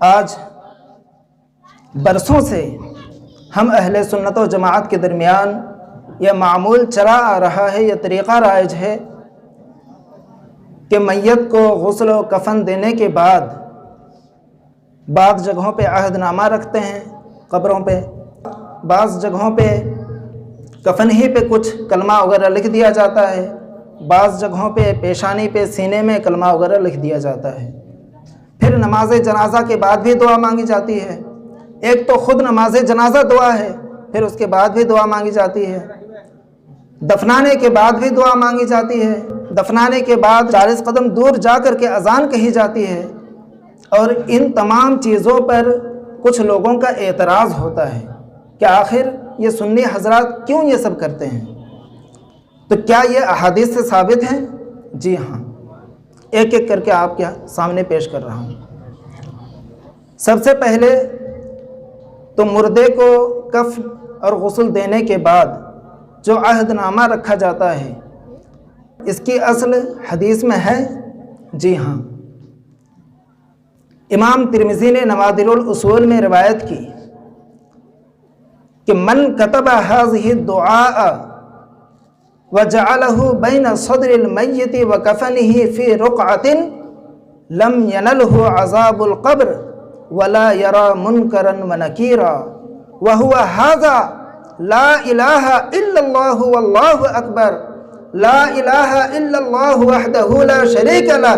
آج برسوں سے ہم اہل سنت و جماعت کے درمیان یہ معمول چلا آ رہا ہے، یہ طریقہ رائج ہے کہ میت کو غسل و کفن دینے کے بعد بعض جگہوں پہ عہد نامہ رکھتے ہیں قبروں پہ، بعض جگہوں پہ کفن ہی پہ کچھ کلمہ وغیرہ لکھ دیا جاتا ہے، بعض جگہوں پہ پیشانی پہ سینے میں کلمہ وغیرہ لکھ دیا جاتا ہے۔ پھر نماز جنازہ کے بعد بھی دعا مانگی جاتی ہے۔ ایک تو خود نماز جنازہ دعا ہے، پھر اس کے بعد بھی دعا مانگی جاتی ہے، دفنانے کے بعد بھی دعا مانگی جاتی ہے، دفنانے کے بعد 40 قدم دور جا کر کے اذان کہی جاتی ہے۔ اور ان تمام چیزوں پر کچھ لوگوں کا اعتراض ہوتا ہے کہ آخر یہ سنی حضرات کیوں یہ سب کرتے ہیں؟ تو کیا یہ احادیث سے ثابت ہیں؟ جی ہاں، ایک ایک کر کے آپ کے سامنے پیش کر رہا ہوں۔ سب سے پہلے تو مردے کو کفن اور غسل دینے کے بعد جو عہد نامہ رکھا جاتا ہے، اس کی اصل حدیث میں ہے؟ جی ہاں، امام ترمذی نے نوادر الاصول میں روایت کی کہ من کتب هذه الدعاء وجعله بين صدر الميت وكفنه في رقعة لم ينله عذاب القبر ولا يرى منكرا ونكيرا وهو هذا لا اله الا الله والله اكبر لا اله الا الله وحده لا شريك له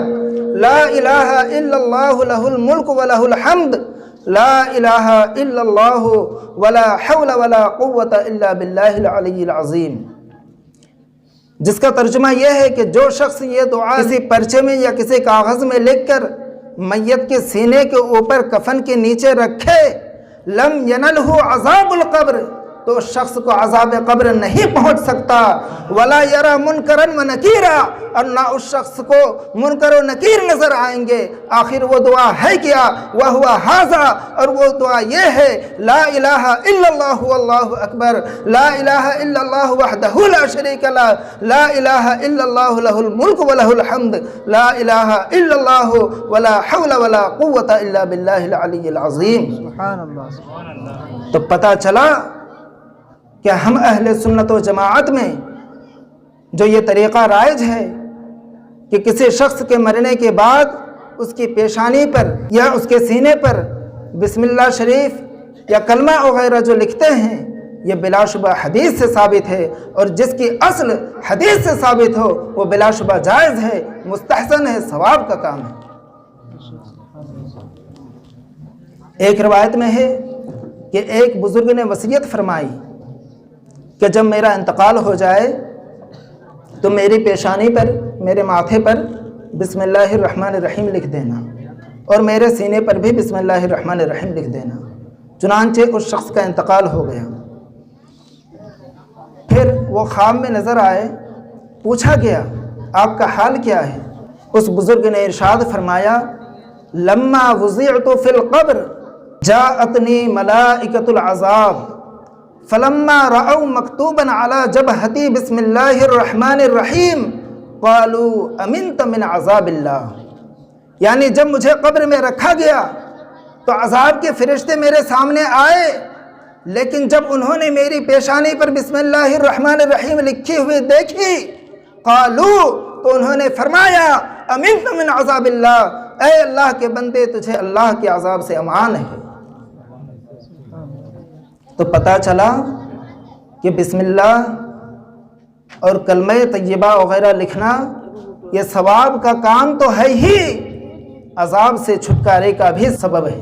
لا اله الا الله له الملك وله الحمد لا الہ الا اللہ ولا حول ولا قوة الا باللہ العلی العظیم، جس کا ترجمہ یہ ہے کہ جو شخص یہ دعا کسی پرچے میں یا کسی کاغذ میں لکھ کر میت کے سینے کے اوپر کفن کے نیچے رکھے، لم ینلہ عذاب القبر، تو اس شخص کو عذاب قبر نہیں پہنچ سکتا، ولا یرا منکرا و نکیرا، اور نہ اس شخص کو منکر و نکیر نظر آئیں گے۔ آخر وہ دعا ہے کیا؟ وہو ھذا، اور وہ دعا یہ ہے لا الہ الا اللہ واللہ اکبر لا الہ الا اللہ وحدہ لا شریک لہ لا الہ الا اللہ لہ الملک ولہ الحمد لا الہ الا اللہ ولا حول ولا قوة الا باللہ العلی العظیم۔ سبحان اللہ۔ تو پتہ چلا کہ ہم اہل سنت و جماعت میں جو یہ طریقہ رائج ہے کہ کسی شخص کے مرنے کے بعد اس کی پیشانی پر یا اس کے سینے پر بسم اللہ شریف یا کلمہ وغیرہ جو لکھتے ہیں، یہ بلا شبہ حدیث سے ثابت ہے، اور جس کی اصل حدیث سے ثابت ہو وہ بلا شبہ جائز ہے، مستحسن ہے، ثواب کا کام ہے۔ ایک روایت میں ہے کہ ایک بزرگ نے وصیت فرمائی کہ جب میرا انتقال ہو جائے تو میری پیشانی پر، میرے ماتھے پر بسم اللہ الرحمن الرحیم لکھ دینا، اور میرے سینے پر بھی بسم اللہ الرحمن الرحیم لکھ دینا۔ چنانچہ اس شخص کا انتقال ہو گیا۔ پھر وہ خواب میں نظر آئے، پوچھا گیا آپ کا حال کیا ہے؟ اس بزرگ نے ارشاد فرمایا لما وضعت فی القبر جاءتنی ملائکۃ العذاب فلما رأوا مکتوبا علی جبہتی بسم اللہ الرحمن الرحیم قالوا امنت من عذاب اللہ، یعنی جب مجھے قبر میں رکھا گیا تو عذاب کے فرشتے میرے سامنے آئے، لیکن جب انہوں نے میری پیشانی پر بسم اللہ الرحمن الرحیم لکھی ہوئی دیکھی، قالوا، تو انہوں نے فرمایا امنت من عذاب اللہ، اے اللہ کے بندے تجھے اللہ کے عذاب سے امان ہے۔ تو پتہ چلا کہ بسم اللہ اور کلمہ طیبہ وغیرہ لکھنا یہ ثواب کا کام تو ہے ہی، عذاب سے چھٹکارے کا بھی سبب ہے۔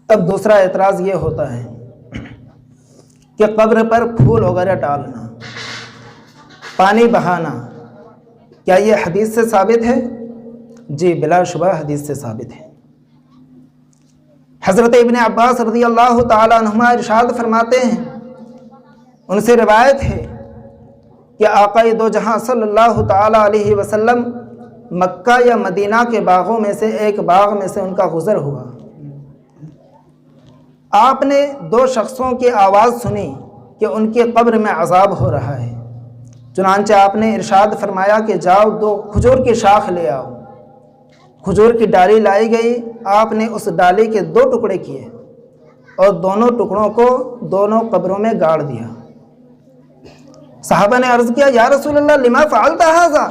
اب دوسرا اعتراض یہ ہوتا ہے کہ قبر پر پھول وغیرہ ڈالنا، پانی بہانا، کیا یہ حدیث سے ثابت ہے؟ جی بلا شبہ حدیث سے ثابت ہے۔ حضرت ابن عباس رضی اللہ تعالیٰ عنہما ارشاد فرماتے ہیں، ان سے روایت ہے کہ آقا دو جہاں صلی اللہ تعالیٰ علیہ وسلم مکہ یا مدینہ کے باغوں میں سے ایک باغ میں سے ان کا گزر ہوا۔ آپ نے دو شخصوں کی آواز سنی کہ ان کی قبر میں عذاب ہو رہا ہے، چنانچہ آپ نے ارشاد فرمایا کہ جاؤ 2 کھجور کی شاخ لے آؤ۔ کھجور کی ڈالی لائی گئی، آپ نے اس ڈالی کے 2 ٹکڑے کیے اور دونوں ٹکڑوں کو دونوں قبروں میں گاڑ دیا۔ صحابہ نے عرض کیا یا رسول اللہ لما فعلت ھذا،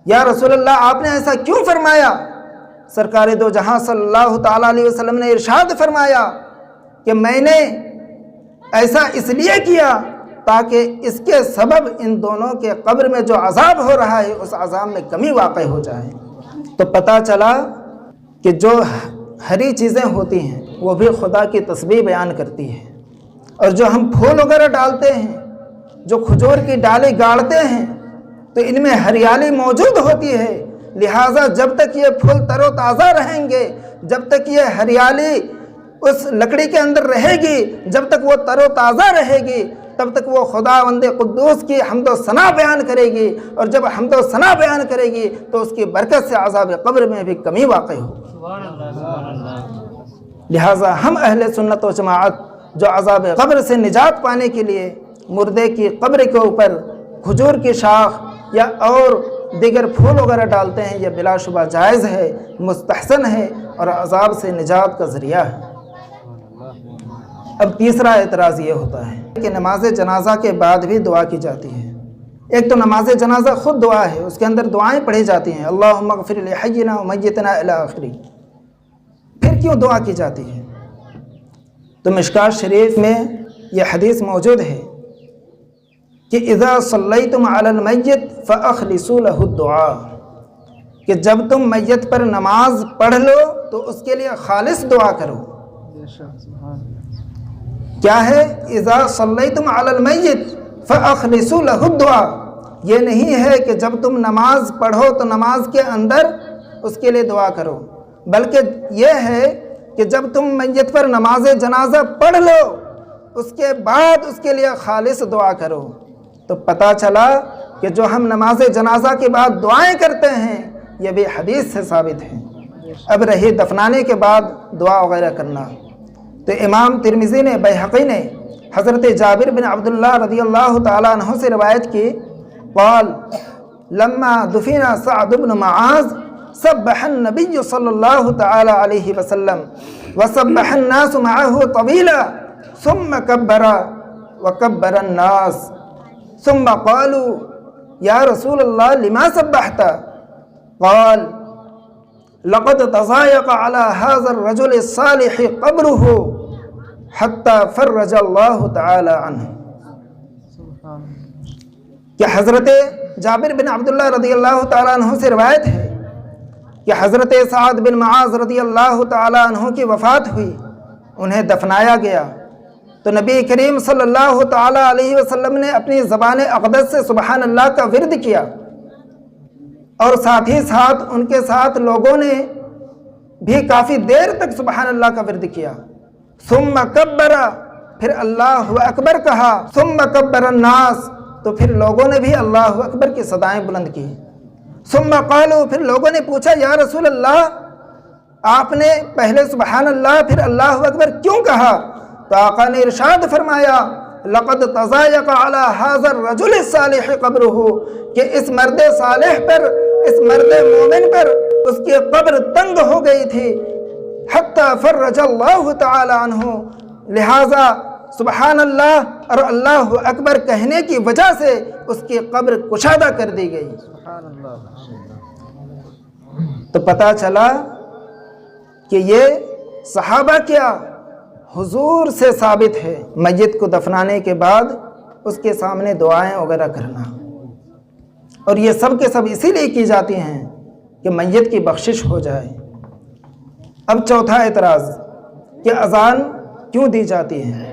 یا رسول اللہ آپ نے ایسا کیوں فرمایا؟ سرکار دو جہاں صلی اللہ تعالیٰ علیہ وسلم نے ارشاد فرمایا کہ میں نے ایسا اس لیے کیا تاکہ اس کے سبب ان دونوں کے قبر میں جو عذاب ہو رہا ہے اس عذاب میں کمی واقع ہو جائے۔ تو پتہ چلا کہ جو ہری چیزیں ہوتی ہیں وہ بھی خدا کی تسبیح بیان کرتی ہے، اور جو ہم پھول وغیرہ ڈالتے ہیں، جو کھجور کی ڈالی گاڑتے ہیں، تو ان میں ہریالی موجود ہوتی ہے، لہٰذا جب تک یہ پھول تر و تازہ رہیں گے، جب تک یہ ہریالی اس لکڑی کے اندر رہے گی، جب تک وہ تر و تازہ رہے گی، تب تک وہ خداوند قدوس کی حمد و ثنا بیان کرے گی، اور جب حمد و ثنا بیان کرے گی تو اس کی برکت سے عذاب قبر میں بھی کمی واقع ہوگی۔ لہٰذا ہم اہل سنت و جماعت جو عذاب قبر سے نجات پانے کے لیے مردے کی قبر کے اوپر کھجور کی شاخ یا اور دیگر پھول وغیرہ ڈالتے ہیں، یہ بلا شبہ جائز ہے، مستحسن ہے اور عذاب سے نجات کا ذریعہ ہے۔ اب تیسرا اعتراض یہ ہوتا ہے کہ نماز جنازہ کے بعد بھی دعا کی جاتی ہے۔ ایک تو نماز جنازہ خود دعا ہے، اس کے اندر دعائیں پڑھی جاتی ہیں، اللہم اغفر لحینا و میتنا الی آخری، پھر کیوں دعا کی جاتی ہے؟ تو مشکات شریف میں یہ حدیث موجود ہے کہ اذا صلیتم علی المیت فاخلصوا له الدعاء، کہ جب تم میت پر نماز پڑھ لو تو اس کے لیے خالص دعا کرو۔ کیا ہے اذا صلیتم علی المیت فاخلصوا له الدعاء، یہ نہیں ہے کہ جب تم نماز پڑھو تو نماز کے اندر اس کے لیے دعا کرو، بلکہ یہ ہے کہ جب تم میت پر نماز جنازہ پڑھ لو اس کے بعد اس کے لیے خالص دعا کرو۔ تو پتہ چلا کہ جو ہم نماز جنازہ کے بعد دعائیں کرتے ہیں یہ بھی حدیث سے ثابت ہے۔ اب رہی دفنانے کے بعد دعا وغیرہ کرنا، تو امام ترمذی نے، بیہقی نے حضرت جابر بن عبداللہ رضی اللہ تعالیٰ عنہ سے روایت کی، قال لما دفن سعد بن معاذ سبح النبی صلی اللہ تعالیٰ علیہ وسلم وسبح الناس معه طویلا ثم کبر وکبر الناس ثم قالوا یا رسول اللہ لما سبحت؟ قال لقد تضايق على هذا الرجل الصالح قبره حتى فرج اللہ تعالی عنہ۔ کہ حضرت جابر بن عبداللہ رضی اللہ تعالیٰ عنہ سے روایت ہے کہ حضرت سعد بن معاذ رضی اللہ تعالیٰ عنہ کی وفات ہوئی، انہیں دفنایا گیا تو نبی کریم صلی اللہ تعالیٰ علیہ وسلم نے اپنی زبان اقدس سے سبحان اللہ کا ورد کیا، اور ساتھ ہی ساتھ ان کے ساتھ لوگوں نے بھی کافی دیر تک سبحان اللہ کا ورد کیا۔ ثم کبر، پھر اللہ اکبر کہا، ثم کبر الناس، تو پھر لوگوں نے بھی اللہ اکبر کی صدائیں بلند کی۔ ثم قالوا، پھر لوگوں نے پوچھا یا رسول اللہ آپ نے پہلے سبحان اللہ پھر اللہ اکبر کیوں کہا؟ تو آقا نے ارشاد فرمایا لقد تضايق على هذا الرجل الصالح قبره، کہ اس مرد صالح پر، اس مرد مومن پر اس کی قبر تنگ ہو گئی تھی، حتی فرج اللہ تعالی عنہ، لہٰذا سبحان اللہ اور اللہ اکبر کہنے کی وجہ سے اس کی قبر کشادہ کر دی گئی۔ تو پتہ چلا کہ یہ صحابہ کیا حضور سے ثابت ہے، میت کو دفنانے کے بعد اس کے سامنے دعائیں وغیرہ کرنا، اور یہ سب کے سب اسی لیے کی جاتی ہیں کہ میت کی بخشش ہو جائے۔ اب چوتھا اعتراض کہ اذان کیوں دی جاتی ہے؟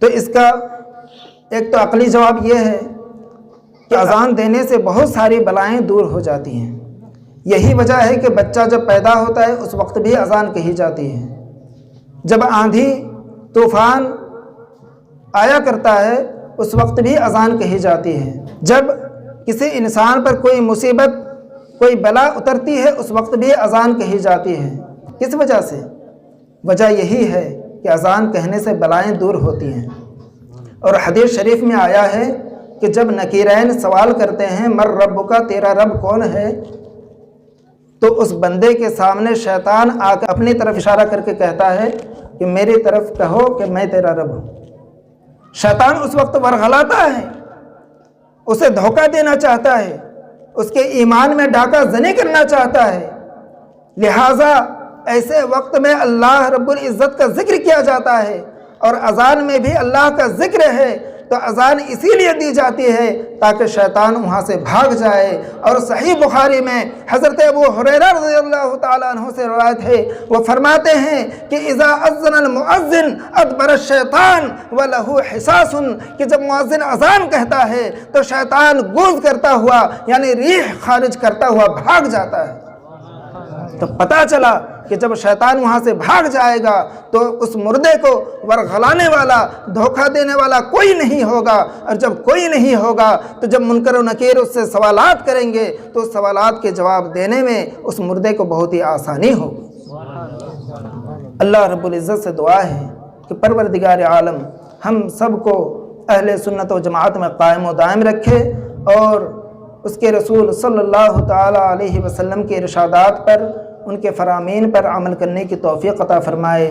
تو اس کا ایک تو عقلی جواب یہ ہے کہ اذان دینے سے بہت ساری بلائیں دور ہو جاتی ہیں۔ یہی وجہ ہے کہ بچہ جب پیدا ہوتا ہے اس وقت بھی اذان کہی جاتی ہے، جب آندھی طوفان آیا کرتا ہے اس وقت بھی اذان کہی جاتی ہے، جب کسی انسان پر کوئی مصیبت، کوئی بلا اترتی ہے اس وقت بھی اذان کہی جاتی ہے۔ کس وجہ سے؟ وجہ یہی ہے کہ اذان کہنے سے بلائیں دور ہوتی ہیں۔ اور حدیث شریف میں آیا ہے کہ جب نکیرین سوال کرتے ہیں مر رب کا، تیرا رب کون ہے، تو اس بندے کے سامنے شیطان آ کر اپنی طرف اشارہ کر کے کہتا ہے کہ میری طرف کہو کہ میں تیرا رب ہوں۔ شیطان اس وقت ورغلاتا ہے، اسے دھوکہ دینا چاہتا ہے، اس کے ایمان میں ڈاکہ زنی کرنا چاہتا ہے۔ لہٰذا ایسے وقت میں اللہ رب العزت کا ذکر کیا جاتا ہے، اور اذان میں بھی اللہ کا ذکر ہے، تو اذان اسی لیے دی جاتی ہے تاکہ شیطان وہاں سے بھاگ جائے۔ اور صحیح بخاری میں حضرت ابو ہریرہ رضی اللہ تعالیٰ عنہ سے روایت ہے، وہ فرماتے ہیں کہ اذا اذن المؤذن ادبر الشیطان وله حساس، کہ جب مؤذن اذان کہتا ہے تو شیطان گوز کرتا ہوا یعنی ریح خارج کرتا ہوا بھاگ جاتا ہے۔ تو پتہ چلا کہ جب شیطان وہاں سے بھاگ جائے گا تو اس مردے کو ورغلانے والا، دھوکہ دینے والا کوئی نہیں ہوگا، اور جب کوئی نہیں ہوگا تو جب منکر و نکیر اس سے سوالات کریں گے تو اس سوالات کے جواب دینے میں اس مردے کو بہت ہی آسانی ہوگی۔ اللہ رب العزت سے دعا ہے کہ پروردگار عالم ہم سب کو اہل سنت و جماعت میں قائم و دائم رکھے، اور اس کے رسول صلی اللہ تعالیٰ علیہ وسلم کے ارشادات پر، ان کے فرامین پر عمل کرنے کی توفیق عطا فرمائے۔